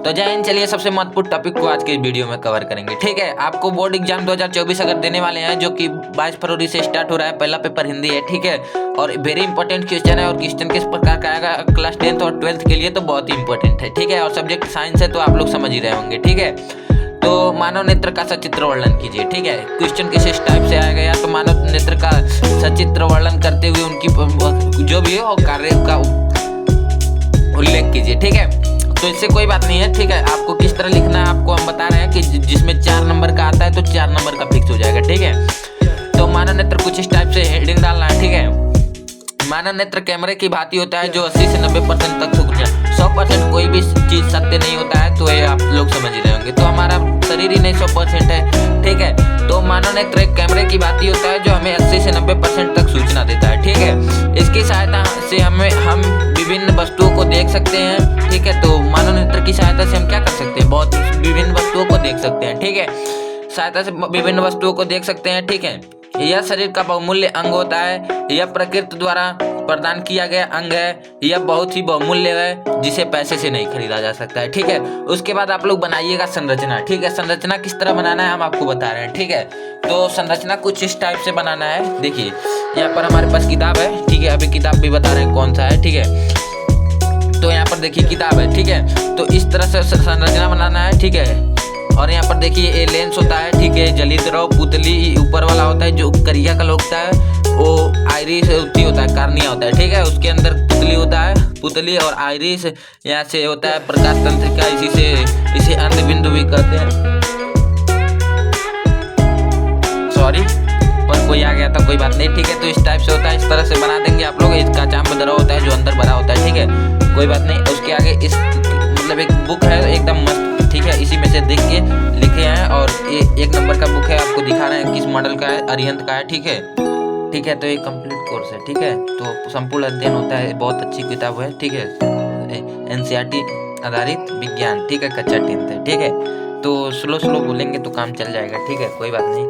तो जय हिंद। चलिए सबसे महत्वपूर्ण टॉपिक को आज के वीडियो में कवर करेंगे। ठीक है, आपको बोर्ड एग्जाम 2024 अगर देने वाले हैं जो कि 22 फरवरी से स्टार्ट हो रहा है। पहला पेपर हिंदी है, ठीक है, और वेरी इंपॉर्टेंट क्वेश्चन है और क्वेश्चन किस प्रकार का आएगा क्लास 10th और 12th के लिए तो बहुत ही इंपॉर्टेंट है। ठीक है, और सब्जेक्ट साइंस है तो आप लोग समझ ही रहे होंगे। ठीक है, तो मानव नेत्र का सचित्र वर्णन कीजिए। ठीक है, क्वेश्चन किस टाइप से आएगा, या तो मानव नेत्र का सचित्र वर्णन करते हुए उनकी जो भी हो कार्य का उल्लेख कीजिए। ठीक है, तो इससे कोई बात नहीं है। ठीक है, आपको किस तरह लिखना है आपको हम बता रहे हैं कि जिसमें 4 नंबर का आता है तो 4 नंबर का फिक्स हो जाएगा। ठीक है, तो मानव नेत्र कुछ इस टाइप से हेडिंग डालना है। ठीक है, मानव नेत्र कैमरे की भांति होता है जो 80 से 90% तक सूख जाए। 100% कोई भी चीज सत्य नहीं होता है, तो ये आप लोग समझ ही रहे होंगे। तो हमारा शरीर ही नहीं 100% है। ठीक है, तो मानव नेत्र एक कैमरे की भांति होता है जो हमें 80 से 90% तक सूचना देता है। ठीक है, इसकी सहायता से हम विभिन्न वस्तुओं को देख सकते हैं। ठीक है, तो मानव नेत्र की सहायता से हम क्या कर सकते हैं, बहुत विभिन्न वस्तुओं को देख सकते हैं। ठीक है, सहायता से विभिन्न वस्तुओं को देख सकते हैं। ठीक है, यह शरीर का बहुमूल्य अंग होता है। यह प्रकृति द्वारा प्रदान किया गया अंग है। यह बहुत ही बहुमूल्य है जिसे पैसे से नहीं खरीदा जा सकता है। ठीक है, उसके बाद आप लोग बनाइएगा संरचना। ठीक है, संरचना किस तरह बनाना है हम आपको बता रहे हैं। ठीक है, तो संरचना कुछ इस टाइप से बनाना है। देखिए यहाँ पर हमारे पास किताब है। ठीक है, अभी किताब भी बता रहे हैं कौन सा है। ठीक है, तो यहाँ पर देखिए किताब है। ठीक है, तो इस तरह से संरचना बनाना है। ठीक है, और यहाँ पर देखिए ये लेंस होता है। ठीक है, जली द्रव पुतली ऊपर वाला होता है जो करिया कलर होता है, वो आइरिस होता है, कार्निया होता है। ठीक है, उसके अंदर पुतली होता है, पुतली और आइरिस यहाँ से होता है प्रकाश तंत्रिका, इसे अंध बिंदु भी कहते हैं। सॉरी पर कोई आ गया था, कोई बात नहीं। ठीक है, तो इस टाइप से होता है, इस तरह से बना देंगे आप लोग। इसका चाम द्रव होता है जो अंदर भरा होता है। ठीक है, कोई बात नहीं। उसके आगे इस मतलब एक बुक है एकदम मस्त। ठीक है, इसी में से देख के लिखे हैं और ये 1 नंबर का बुक है, आपको दिखा रहे हैं किस मॉडल का है, अरिहंत का है। ठीक है, ठीक है, तो ये कंप्लीट कोर्स है। ठीक है, तो संपूर्ण अध्ययन होता है, बहुत अच्छी किताब है। ठीक है, एनसीईआरटी आधारित विज्ञान। ठीक है, कक्षा 10th है। ठीक है, तो स्लो बोलेंगे तो काम चल जाएगा। ठीक है, कोई बात नहीं।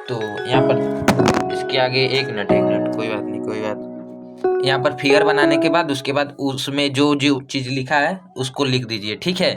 तो यहाँ पर इसके आगे एक मिनट कोई बात नहीं। यहाँ पर फिगर बनाने के बाद उसके बाद उसमें जो चीज लिखा है उसको लिख दीजिए। ठीक है,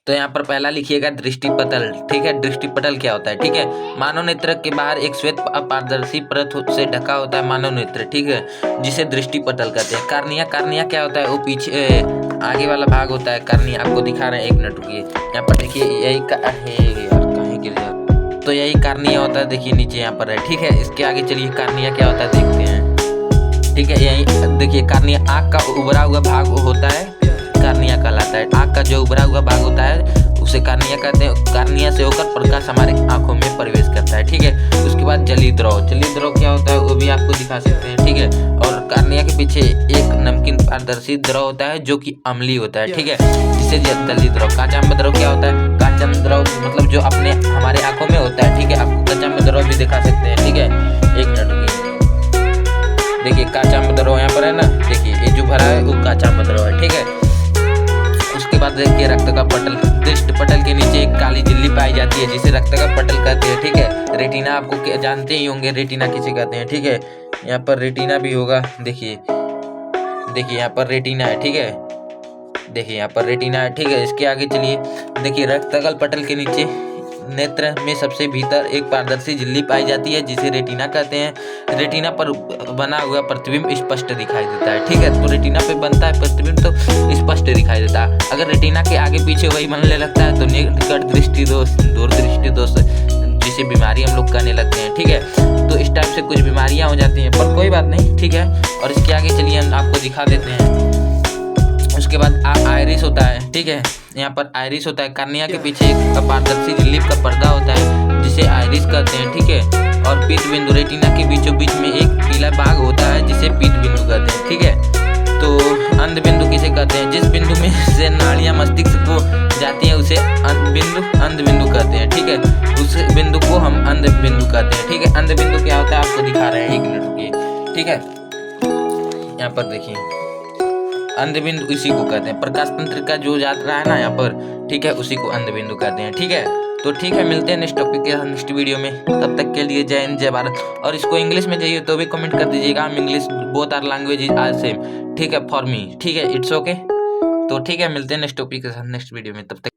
तो यहाँ पर पहला लिखिएगा दृष्टिपटल। ठीक है, दृष्टिपटल क्या होता है। ठीक है, मानव नेत्र के बाहर एक श्वेत अपारदर्शी परत से ढका होता है मानव नेत्र। ठीक है, जिसे दृष्टिपटल कहते हैं। कार्निया क्या होता है, वो पीछे आगे वाला भाग होता है। कार्निया आपको दिखा रहे हैं, 1 मिनट रुकिए। यहाँ पर देखिए यही कहीं गिर जाए, तो यही कार्निया होता है। देखिए नीचे यहाँ पर है। ठीक है, इसके आगे चलिए कार्निया क्या होता है देखते हैं। ठीक है, यही देखिए कार्निया आँख का उभरा हुआ भाग होता है, कार्निया कहलाता है। आँख का जो उभरा हुआ भाग होता है उसे कार्निया कहते हैं। कार्निया से होकर प्रकाश हमारे आंखों में प्रवेश करता है। ठीक है, उसके बाद जली द्रव क्या होता है वो भी आपको दिखा सकते हैं। ठीक है, और कार्निया के पीछे एक नमकीन पारदर्शी द्रव होता है जो कि अम्लीय होता है। ठीक है, जिसे जली द्रव। काचाम्ब द्रव क्या होता है, काचाम्ब द्रव मतलब जो अपने हमारे आंखों में होता है। ठीक है, आपको काचाम्ब द्रव भी दिखा सकते हैं। ठीक है, 1 मिनट देखिए काचाम्ब द्रव यहाँ पर है ना, देखिए ये जो भरा है वो काचाम्ब द्रव है। ठीक है, उसके बाद देखिए रक्त का पटल। दृष्टिपटल के नीचे एक काली झिल्ली पाई जाती है जिसे रक्त का पटल कहते हैं। ठीक है, रेटिना आपको जानते ही होंगे, रेटिना किसे कहते हैं। ठीक है, यहाँ पर रेटिना भी होगा। देखिए यहाँ पर रेटिना है। ठीक है, देखिए यहाँ पर रेटिना है। ठीक है, इसके आगे चलिए देखिए रक्तगल पटल के नीचे नेत्र में सबसे भीतर एक पारदर्शी झिल्ली पाई जाती है जिसे रेटिना कहते हैं। रेटिना पर बना हुआ प्रतिबिंब स्पष्ट दिखाई देता है। ठीक है, तो रेटिना पे बनता है प्रतिबिंब तो स्पष्ट दिखाई देता है। अगर रेटिना के आगे पीछे वही बनने लगता है तो निकट दृष्टि दोष, दूर दृष्टि दोष जिसे बीमारी हम लोग कहने लगते हैं। ठीक है, तो इस टाइप से कुछ बीमारियां हो जाती हैं, पर कोई बात नहीं। ठीक है, और इसके आगे चलिए हम आपको दिखा देते हैं। उसके बाद आइरिस होता है। ठीक है, यहाँ पर आइरिस होता है। कार्निया के पीछे एक पारदर्शी झिल्ली का पर्दा होता है जिसे आइरिस कहते हैं। ठीक है, और पीत बिंदु, रेटिना के बीचों बीच में एक पीला भाग होता है जिसे पीत बिंदु कहते हैं। ठीक है, तो अंध बिंदु किसे कहते हैं, जिस बिंदु में से नाड़ियां मस्तिष्क को जाती हैं उसे अंध बिंदु कहते हैं। ठीक है, उस बिंदु को हम अंध बिंदु कहते हैं। ठीक है, अंध बिंदु क्या होता है आपको दिखा रहे हैं, 1 मिनट रुकिए। ठीक है, यहाँ पर देखिए अंध बिंदु इसी को कहते हैं, प्रकाश तंत्रिका जो जा रहा है ना यहाँ पर। ठीक है, उसी को अंध बिंदु कहते हैं। ठीक है, तो ठीक है, मिलते हैं नेक्स्ट टॉपिक के नेक्स्ट वीडियो में। तब तक के लिए जय हिंद जय भारत। और इसको इंग्लिश में चाहिए तो भी कमेंट कर दीजिएगा। हम English both are language are same. ठीक है, फॉर मी। ठीक है, इट्स ओके। तो ठीक है, मिलते हैं नेक्स्ट टॉपिक के साथ नेक्स्ट वीडियो में। तब तक